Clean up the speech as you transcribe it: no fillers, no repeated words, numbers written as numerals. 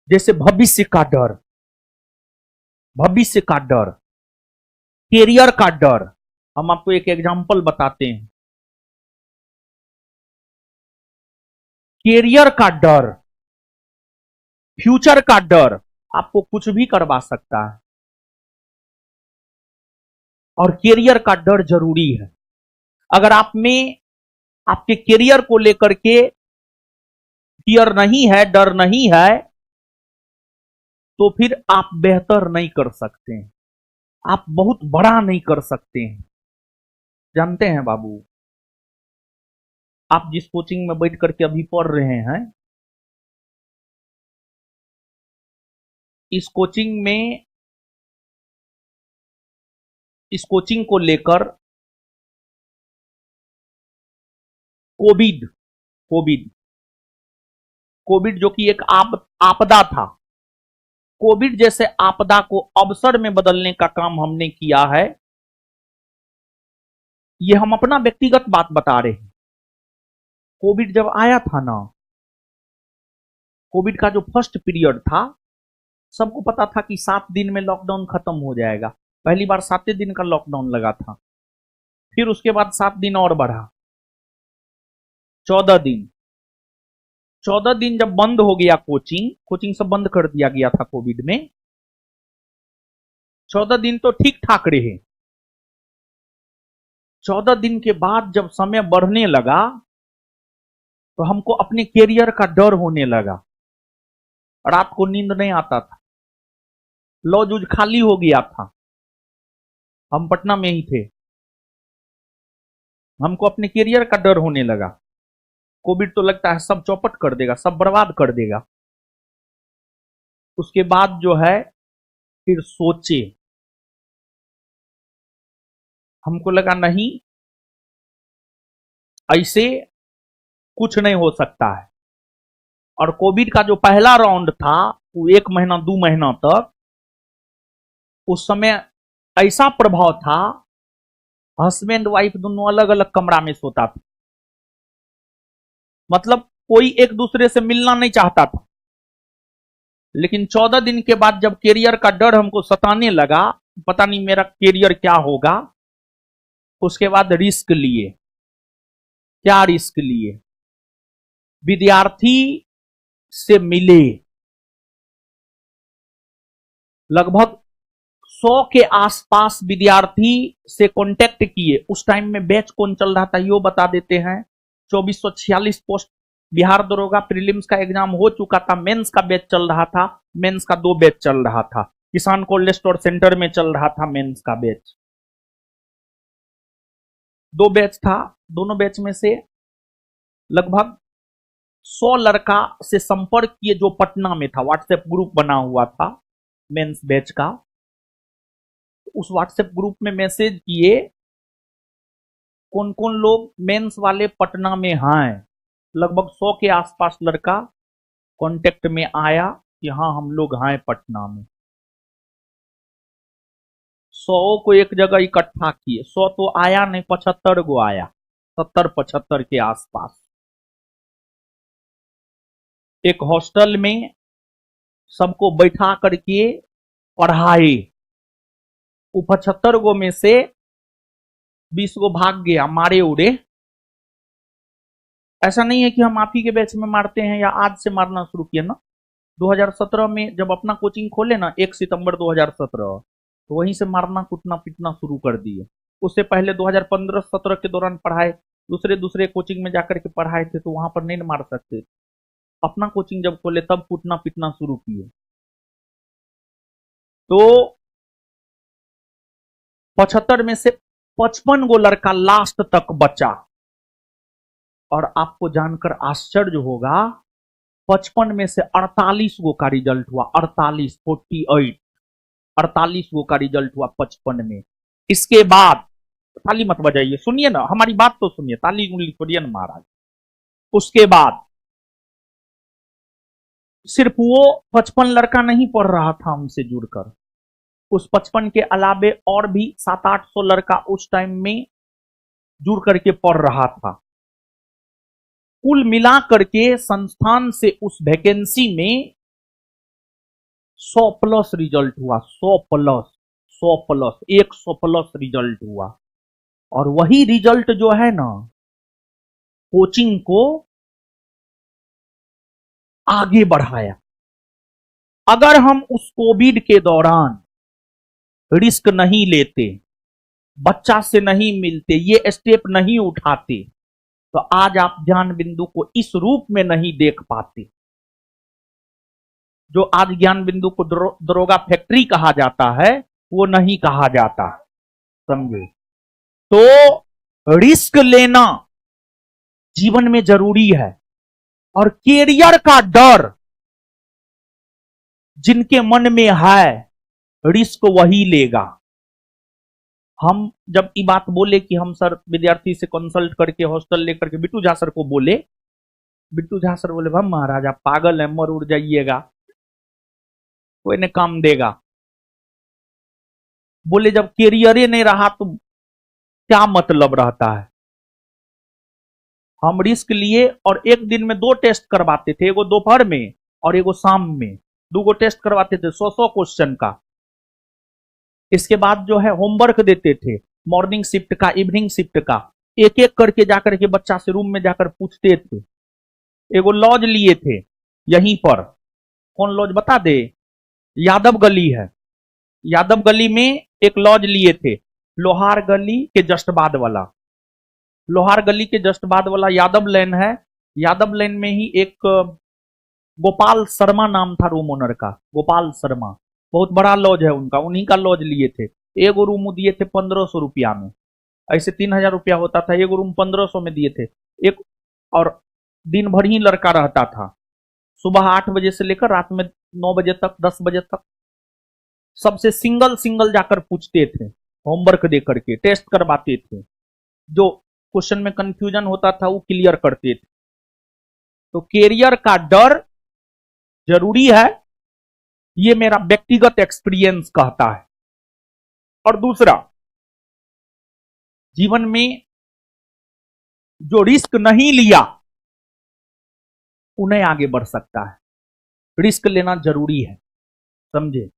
जैसे भविष्य का डर, भविष्य का डर, कैरियर का डर। हम आपको एक एग्जांपल बताते हैं। कैरियर का डर, फ्यूचर का डर आपको कुछ भी करवा सकता है, और कैरियर का डर जरूरी है। अगर आप में आपके कैरियर को लेकर के फियर नहीं है, डर नहीं है, तो फिर आप बेहतर नहीं कर सकते हैं, आप बहुत बड़ा नहीं कर सकते हैं। जानते हैं बाबू, आप जिस कोचिंग में बैठ करके अभी पढ़ रहे हैं, इस कोचिंग में, इस कोचिंग को लेकर कोविड कोविड कोविड जो कि एक आपदा था, कोविड जैसे आपदा को अवसर में बदलने का काम हमने किया है। ये हम अपना व्यक्तिगत बात बता रहे हैं। कोविड जब आया था ना, कोविड का जो फर्स्ट पीरियड था, सबको पता था कि 7 दिन में लॉकडाउन खत्म हो जाएगा। पहली बार 7 दिन का लॉकडाउन लगा था, फिर उसके बाद 7 दिन और बढ़ा, 14 दिन। 14 दिन जब बंद हो गया, कोचिंग कोचिंग सब बंद कर दिया गया था कोविड में। 14 दिन तो ठीक ठाक रहे। 14 दिन के बाद जब समय बढ़ने लगा, तो हमको अपने कैरियर का डर होने लगा। रात को नींद नहीं आता था, लॉ जूझ खाली हो गया था। हम पटना में ही थे, हमको अपने कैरियर का डर होने लगा। कोविड तो लगता है सब चौपट कर देगा, सब बर्बाद कर देगा। उसके बाद जो है, फिर सोचे, हमको लगा नहीं, ऐसे कुछ नहीं हो सकता है। और कोविड का जो पहला राउंड था, वो 1 महीना 2 महीना तक, उस समय ऐसा प्रभाव था, हस्बैंड वाइफ दोनों अलग अलग कमरा में सोता था। मतलब कोई एक दूसरे से मिलना नहीं चाहता था। लेकिन 14 दिन के बाद जब कैरियर का डर हमको सताने लगा, पता नहीं मेरा कैरियर क्या होगा, उसके बाद रिस्क लिए। क्या रिस्क लिए? विद्यार्थी से मिले, लगभग 100 के आसपास विद्यार्थी से कांटेक्ट किए। उस टाइम में बैच कौन चल रहा था यो बता देते हैं। 2446 पोस्ट बिहार दरोगा प्रीलिम्स का एग्जाम हो चुका था, मेंस का बैच चल रहा था। मेंस का 2 बैच चल रहा था, किसान कोल्ड स्टोर सेंटर में चल रहा था मेंस का बैच। 2 बैच था, दोनों बैच में से लगभग 100 लड़का से संपर्क किए जो पटना में था। व्हाट्सएप ग्रुप बना हुआ था मेंस बैच का। उस व्हाट्सएप ग्रुप में मैसेज किए, कौन कौन लोग मेंस वाले पटना में हैं। लगभग 100 के आसपास लड़का कांटेक्ट में आया कि हाँ हम लोग हैं पटना में। 100 को एक जगह इकट्ठा किए। 100 तो आया नहीं, 75 गो आया, 70-75 के आसपास। एक हॉस्टल में सबको बैठा करके पढ़ाए। वो 75 गो में से 20 गो भाग गया, मारे उड़े। ऐसा नहीं है कि हम आप ही के बैच में मारते हैं या आज से मारना शुरू किया ना। 2017 में जब अपना कोचिंग खोले ना, 1 सितंबर 2017, तो वहीं से मारना कूटना पीटना शुरू कर दिए। उससे पहले 2015-17 के दौरान पढ़ाए, दूसरे दूसरे कोचिंग में जाकर के पढ़ाए थे, तो वहां पर नहीं मार सकते। अपना कोचिंग जब खोले तब कूटना पीटना शुरू किए। तो 75 में से 55 गो लड़का लास्ट तक बचा। और आपको जानकर आश्चर्य होगा, 55 में से 48 गो का रिजल्ट हुआ। 48 गो का रिजल्ट हुआ 55 में। इसके बाद ताली मत बजाइए, सुनिए ना, हमारी बात तो सुनिए, ताली उंगली छोड़िए ना महाराज। उसके बाद सिर्फ वो 55 लड़का नहीं पढ़ रहा था हमसे जुड़कर, उस 55 के अलावे और भी 700-800 लड़का उस टाइम में जुड़ करके पढ़ रहा था। कुल मिला करके संस्थान से उस वैकेंसी में 100+ रिजल्ट हुआ, 100+, 100+, 100+ रिजल्ट हुआ। और वही रिजल्ट जो है ना, कोचिंग को आगे बढ़ाया। अगर हम उस कोविड के दौरान रिस्क नहीं लेते, बच्चा से नहीं मिलते, ये स्टेप नहीं उठाते, तो आज आप ज्ञान बिंदु को इस रूप में नहीं देख पाते। जो आज ज्ञान बिंदु को दरोगा फैक्ट्री कहा जाता है, वो नहीं कहा जाता, समझे। तो रिस्क लेना जीवन में जरूरी है। और कैरियर का डर जिनके मन में है, रिस्क वही लेगा। हम जब ये बात बोले कि हम सर विद्यार्थी से कंसल्ट करके हॉस्टल लेकर के बिट्टू झा सर को बोले, बिट्टू झा सर बोले भाई महाराज आप पागल है, मर उड़ जाइएगा, कोई ने काम देगा। बोले जब कैरियर ही नहीं रहा तो क्या मतलब रहता है। हम रिस्क लिए और एक दिन में 2 टेस्ट करवाते थे, एगो दोपहर में और एगो शाम में, 2 टेस्ट करवाते थे 100-100 क्वेश्चन का। इसके बाद जो है होमवर्क देते थे, मॉर्निंग शिफ्ट का, इवनिंग शिफ्ट का, एक एक करके जाकर के बच्चा से रूम में जाकर पूछते थे। एगो लॉज लिए थे यहीं पर, कौन लॉज बता दे, यादव गली है, यादव गली में एक लॉज लिए थे, लोहार गली के जस्ट बाद वाला, लोहार गली के जस्ट बाद वाला यादव लेन है। यादव लेन में ही एक गोपाल शर्मा नाम था रूम ओनर का, गोपाल शर्मा, बहुत बड़ा लॉज है उनका, उन्हीं का लॉज लिए थे। एगो रूम दिए थे 1500 रुपया में, ऐसे 3000 रुपया होता था, एगो रूम 1500 में दिए थे एक। और दिन भर ही लड़का रहता था, सुबह 8 बजे से लेकर रात में 9 बजे तक, 10 बजे तक, सबसे सिंगल सिंगल जाकर पूछते थे, होमवर्क दे करके टेस्ट करवाते थे, जो क्वेश्चन में कंफ्यूजन होता था वो क्लियर करते थे। तो कैरियर का डर जरूरी है, ये मेरा व्यक्तिगत एक्सपीरियंस कहता है। और दूसरा, जीवन में जो रिस्क नहीं लिया उन्हें आगे बढ़ सकता है, रिस्क लेना जरूरी है, समझे।